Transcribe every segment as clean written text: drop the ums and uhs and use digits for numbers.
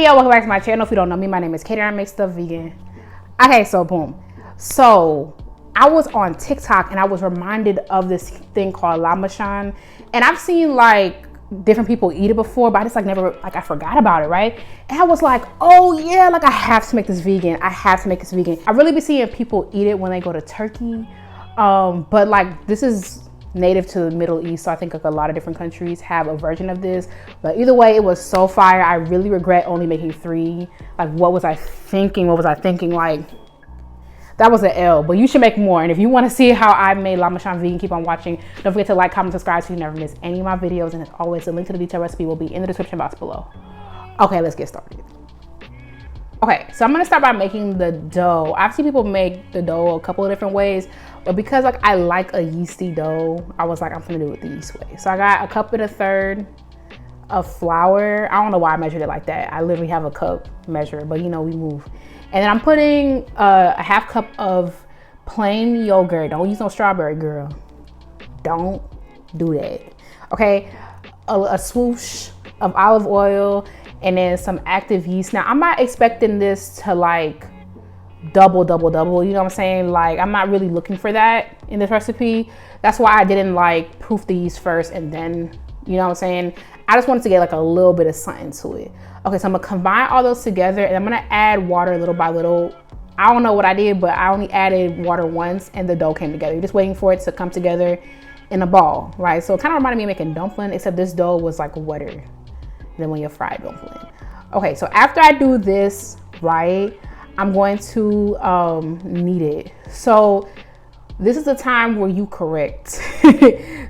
y'all, welcome back to my channel. If you don't know me, my name is Katie and I make stuff vegan. Okay, so boom. So I was on TikTok and I was reminded of this thing called LAHMACUN, and I've seen like different people eat it before, but I just like never, like I forgot about it, right? And I was like, oh yeah, like I have to make this vegan. I have to make this vegan. I really be seeing people eat it when they go to Turkey, but like this is native to the Middle East, so I think like a lot of different countries have a version of this. But either way, it was so fire. I really regret only making 3. Like, what was I thinking? Like, that was an L, but you should make more. And if you want to see how I made LAHMACUN vegan, keep on watching. Don't forget to like, comment, subscribe so you never miss any of my videos. And as always, the link to the detailed recipe will be in the description box below. Okay, let's get started. Okay, so I'm gonna start by making the dough. I've seen people make the dough a couple of different ways, but because like I like a yeasty dough, I was like, I'm gonna do it the yeast way. So I got 1.25 cups of flour. I don't know why I measured it like that. I literally have a cup measure, but you know, we move. And then I'm putting a 1/2 cup of plain yogurt. Don't use no strawberry, girl. Don't do that. Okay, a swoosh of olive oil, and then some active yeast. Now, I'm not expecting this to like double, you know what I'm saying? Like, I'm not really looking for that in this recipe. That's why I didn't like proof the yeast first and then, you know what I'm saying? I just wanted to get like a little bit of something to it. Okay, so I'm gonna combine all those together and I'm gonna add water little by little. I don't know what I did, but I only added water once and the dough came together. You're just waiting for it to come together in a ball, right? So it kind of reminded me of making dumpling, except this dough was like wetter than when you fried dumpling. Okay, so after I do this, right, I'm going to knead it. So this is the time where you correct.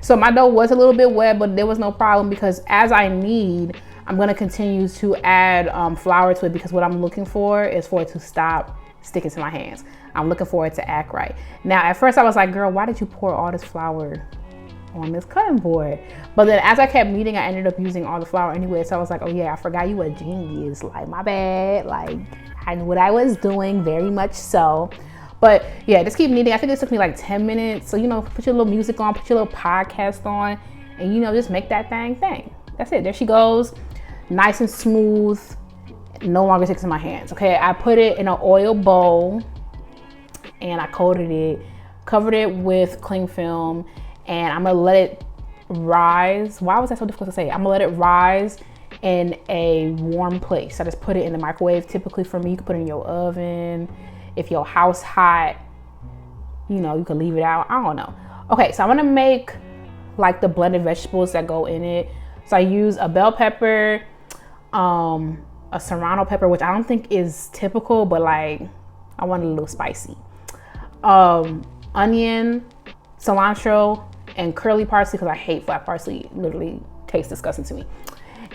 So my dough was a little bit wet, but there was no problem because as I knead, I'm gonna continue to add flour to it because what I'm looking for is for it to stop sticking to my hands. I'm looking for it to act right. Now, at first I was like, girl, why did you pour all this flour on this cutting board? But then as I kept kneading, I ended up using all the flour anyway. So I was like, oh yeah, I forgot you a genius. Like, my bad. Like, I knew what I was doing, very much so. But yeah, just keep kneading. I think it took me like 10 minutes. So, you know, put your little music on, put your little podcast on, and you know, just make that thing. That's it. There she goes. Nice and smooth. No longer sticks in my hands. Okay, I put it in an oil bowl and I coated it, covered it with cling film, and I'm gonna let it rise. Why was that so difficult to say? I'm gonna let it rise in a warm place. I just put it in the microwave. Typically for me, you can put it in your oven. If your house hot, you know, you can leave it out. I don't know. Okay, so I'm gonna make like the blended vegetables that go in it. So I use a bell pepper, a serrano pepper, which I don't think is typical, but like I want it a little spicy. Onion, cilantro, and curly parsley because I hate flat parsley. It literally tastes disgusting to me.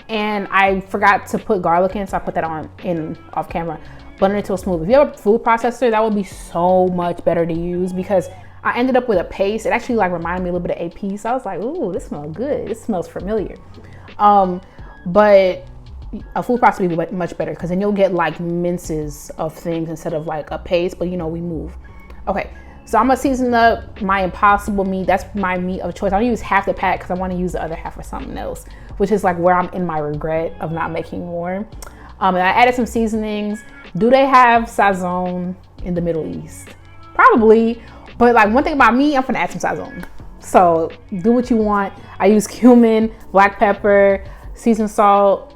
And I forgot to put garlic in, so I put that in off camera. Blend it until smooth. If you have a food processor, that would be so much better to use because I ended up with a paste. It actually like reminded me a little bit of AP. So I was like, ooh, this smells good. This smells familiar. But a food processor would be much better because then you'll get like minces of things instead of like a paste, but you know, we move. Okay, so I'm gonna season up my Impossible meat. That's my meat of choice. I'll use half the pack because I want to use the other half for something else, which is like where I'm in my regret of not making more. And I added some seasonings. Do they have sazon in the Middle East? Probably, but like one thing about me, I'm gonna add some sazon. So do what you want. I use cumin, black pepper, seasoned salt.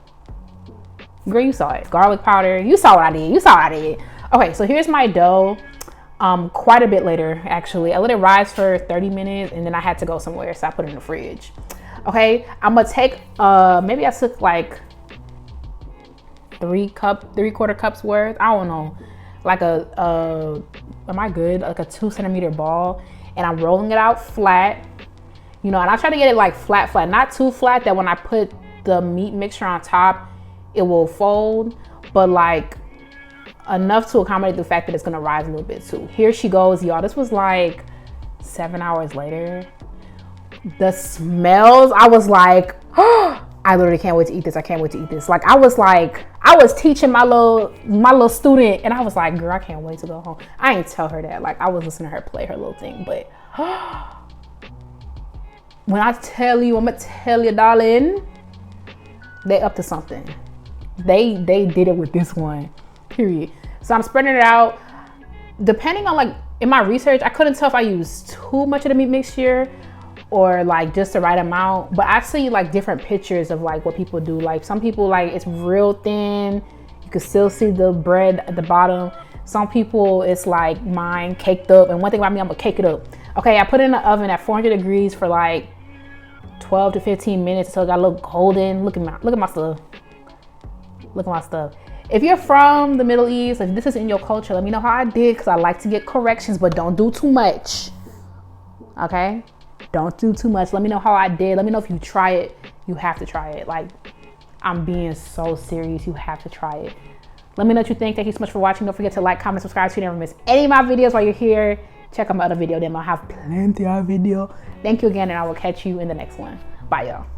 Girl, you saw it. Garlic powder. You saw what I did. Okay, so here's my dough. Quite a bit later, actually. I let it rise for 30 minutes and then I had to go somewhere, so I put it in the fridge. Okay, I'm gonna take, maybe I took like 3/4 cups worth. I don't know. Like am I good? Like a 2 centimeter ball. And I'm rolling it out flat. You know, and I try to get it like flat, not too flat that when I put the meat mixture on top, it will fold, but like enough to accommodate the fact that it's gonna rise a little bit too. Here she goes, y'all. This was like 7 hours later. The smells, I was like, oh, I literally can't wait to eat this. I can't wait to eat this. Like I was teaching my little student and I was like, girl, I can't wait to go home. I ain't tell her that. Like I was listening to her play her little thing, but when I tell you, I'm gonna tell you, darling, they up to something. They did it with this one, period. So I'm spreading it out. Depending on, like, in my research, I couldn't tell if I used too much of the meat mixture or like just the right amount, but I see like different pictures of like what people do. Like some people, like, it's real thin, you can still see the bread at the bottom. Some people, it's like mine, caked up. And one thing about me, I'm gonna cake it up. Okay, I put it in the oven at 400 degrees for like 12 to 15 minutes until it got a little golden. Look at my stuff. Look at my stuff. If you're from the Middle East, if this is in your culture, let me know how I did, because I like to get corrections, but don't do too much. Okay? Don't do too much. Let me know how I did. Let me know if you try it. You have to try it. Like, I'm being so serious. You have to try it. Let me know what you think. Thank you so much for watching. Don't forget to like, comment, subscribe so you never miss any of my videos while you're here. Check out my other video. Then I'll have plenty of video. Thank you again, and I will catch you in the next one. Bye, y'all.